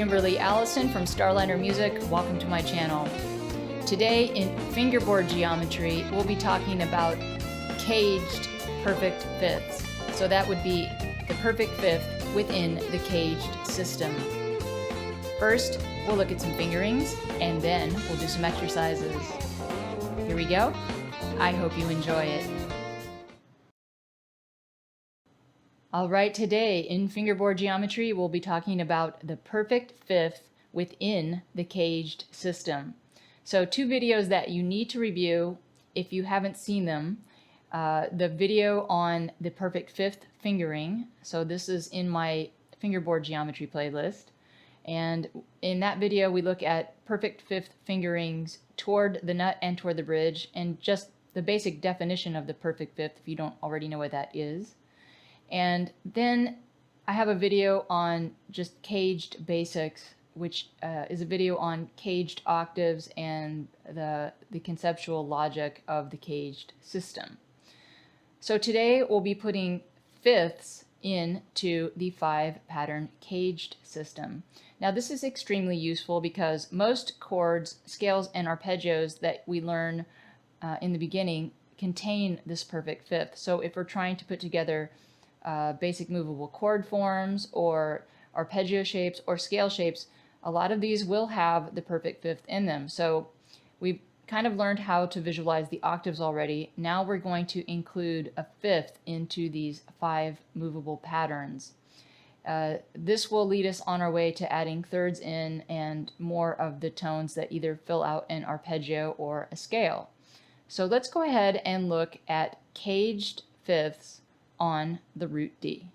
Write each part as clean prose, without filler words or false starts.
Kimberly Allison from Starliner Music. Welcome to my channel. Today in Fingerboard geometry, we'll be talking about caged perfect fifths. So that would be the perfect fifth within the caged system. First, we'll look at some fingerings, and then we'll do some exercises. Here we go. I hope you enjoy it. Alright, today in Fingerboard geometry, we'll be talking about the perfect fifth within the caged system. So two videos that you need to review if you haven't seen them. The video on the perfect fifth fingering, so this is in my Fingerboard geometry playlist. And in that video, we look at perfect fifth fingerings toward the nut and toward the bridge, and just the basic definition of the perfect fifth if you don't already know what that is. And then I have a video on just caged basics, which is a video on caged octaves and the conceptual logic of the caged system. So today we'll be putting fifths into the 5-pattern caged system. Now this is extremely useful because most chords, scales, and arpeggios that we learn in the beginning contain this perfect fifth. So if we're trying to put together basic movable chord forms or arpeggio shapes or scale shapes, a lot of these will have the perfect fifth in them. So we've kind of learned how to visualize the octaves already. Now we're going to include a fifth into these 5 movable patterns. This will lead us on our way to adding thirds in and more of the tones that either fill out an arpeggio or a scale. So let's go ahead and look at caged fifths on the root D.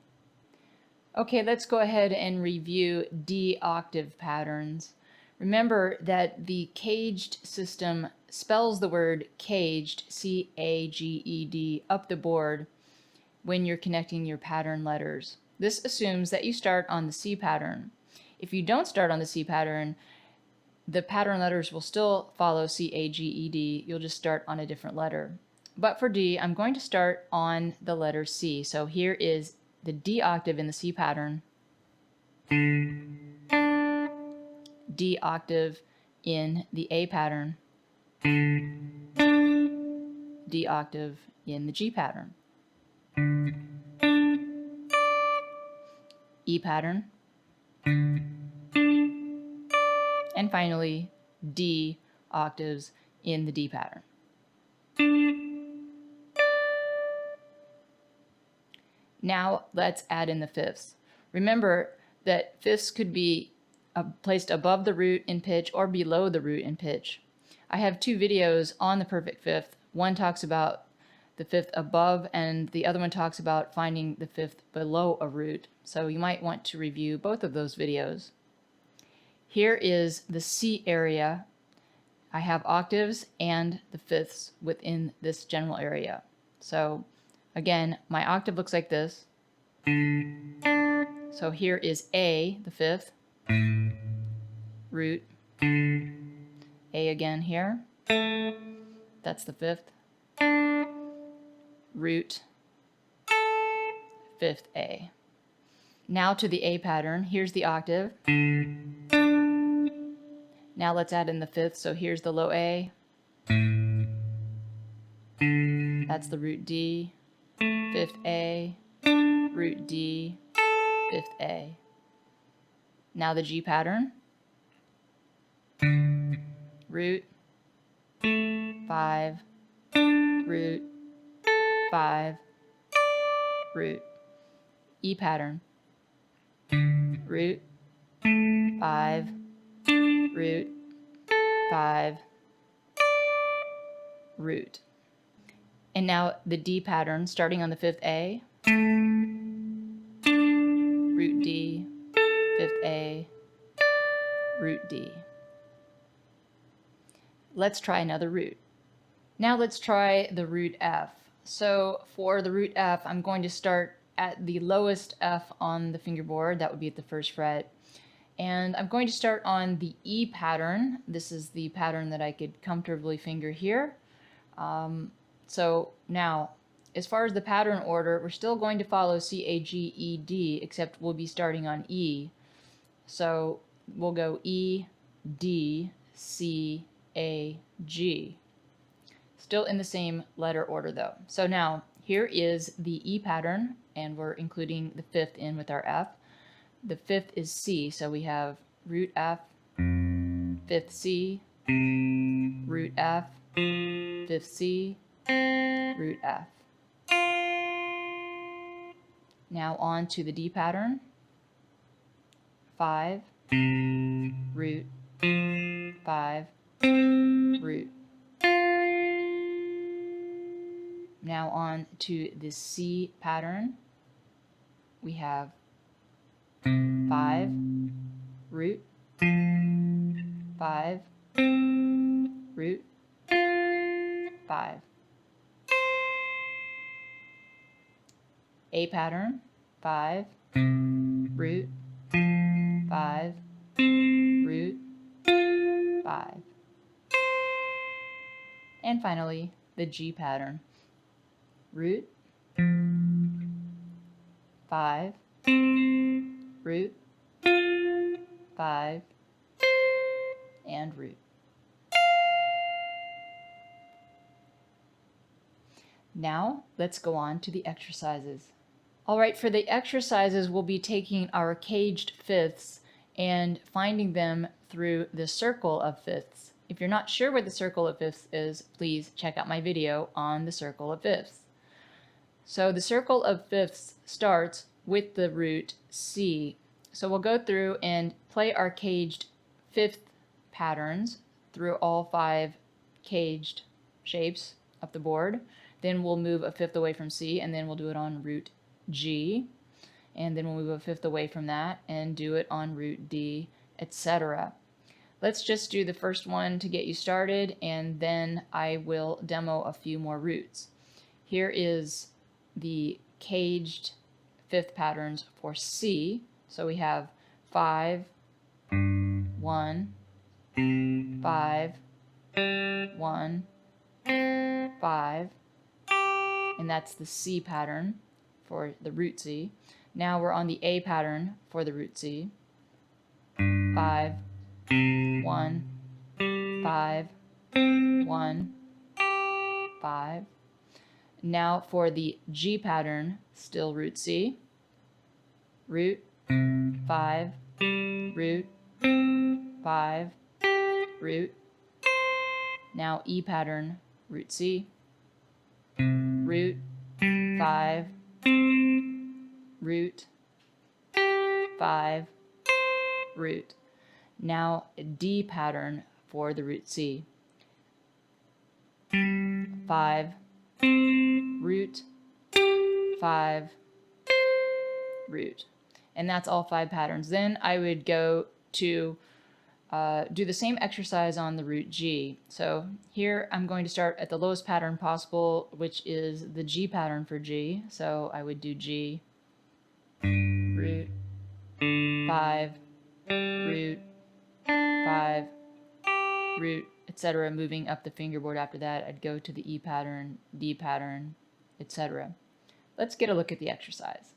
Okay, let's go ahead and review D octave patterns. Remember that the caged system spells the word caged, C-A-G-E-D, up the board when you're connecting your pattern letters. This assumes that you start on the C pattern. If you don't start on the C pattern, the pattern letters will still follow C-A-G-E-D. You'll just start on a different letter. But for D, I'm going to start on the letter C. So here is the D octave in the C pattern, D octave in the A pattern, D octave in the G pattern, E pattern, and finally D octaves in the D pattern. Now let's add in the fifths. Remember that fifths could be placed above the root in pitch or below the root in pitch. I have 2 videos on the perfect fifth. One talks about the fifth above and the other one talks about finding the fifth below a root. So you might want to review both of those videos. Here is the C area. I have octaves and the fifths within this general area. So again, my octave looks like this. So here is A, the fifth, root, A again here, that's the fifth, root, fifth A. Now to the A pattern, here's the octave. Now let's add in the fifth, so here's the low A, that's the root D, fifth A, root D, fifth A. Now the G pattern, root, 5, root, 5, root. E pattern, root, 5, root, 5, root. And now the D pattern, starting on the fifth A, root D, fifth A, root D. Let's try another root. Now let's try the root F. So for the root F, I'm going to start at the lowest F on the fingerboard. That would be at the 1st fret. And I'm going to start on the E pattern. This is the pattern that I could comfortably finger here. So now, as far as the pattern order, we're still going to follow C-A-G-E-D, except we'll be starting on E. So we'll go E, D, C, A, G. Still in the same letter order though. So now here is the E pattern, and we're including the fifth in with our F. The fifth is C, so we have root F, fifth C, root F, fifth C, root F. Now on to the D pattern. 5, root, 5, root. Now on to the C pattern. We have 5, root, 5, root, 5. A pattern, 5, root, 5, root, 5. And finally, the G pattern, root, 5, root, 5, and root. Now, let's go on to the exercises. All right, for the exercises, we'll be taking our caged fifths and finding them through the circle of fifths. If you're not sure what the circle of fifths is, please check out my video on the circle of fifths. So the circle of fifths starts with the root C. So we'll go through and play our caged fifth patterns through all 5 caged shapes of the board. Then we'll move a fifth away from C, and then we'll do it on root G. And then we'll move a fifth away from that and do it on root D, etc. Let's just do the first one to get you started, and then I will demo a few more roots. Here is the caged fifth patterns for C. So we have 5, 1, 5, 1, 5, and that's the C pattern for the root C. Now we're on the A pattern for the root C. 5, 1, 5, 1, 5. Now for the G pattern, still root C, root, 5, root, 5, root. Now E pattern, root C, root, 5, root, 5, root. Now D pattern for the root C, 5, root, 5, root. And that's all 5 patterns. Then I would go to do the same exercise on the root G. So here I'm going to start at the lowest pattern possible, which is the G pattern for G. So I would do G, root, 5, root, 5, root, etc. Moving up the fingerboard after that, I'd go to the E pattern, D pattern, etc. Let's get a look at the exercise.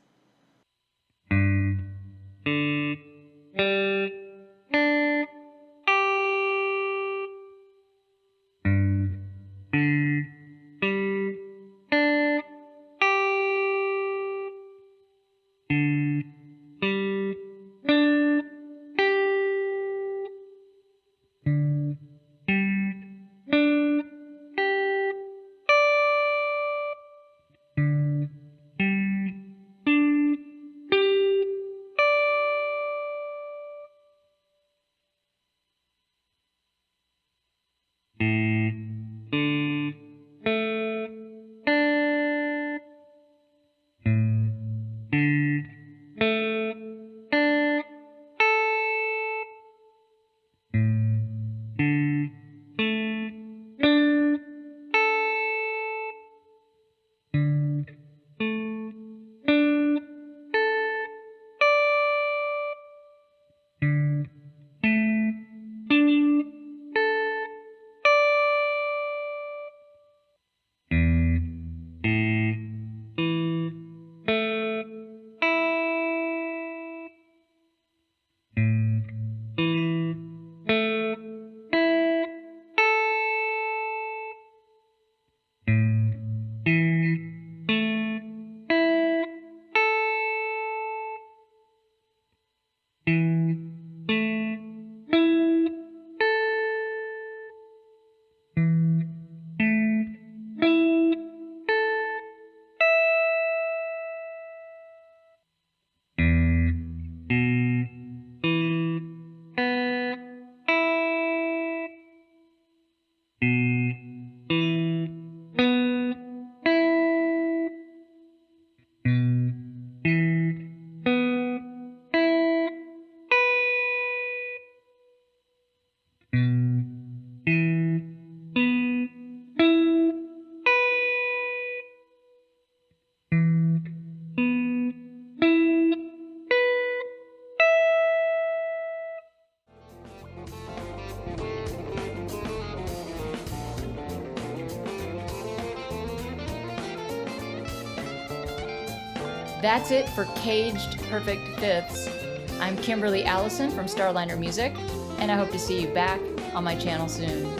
That's it for Caged Perfect Fifths. I'm Kimberly Allison from Starliner Music, and I hope to see you back on my channel soon.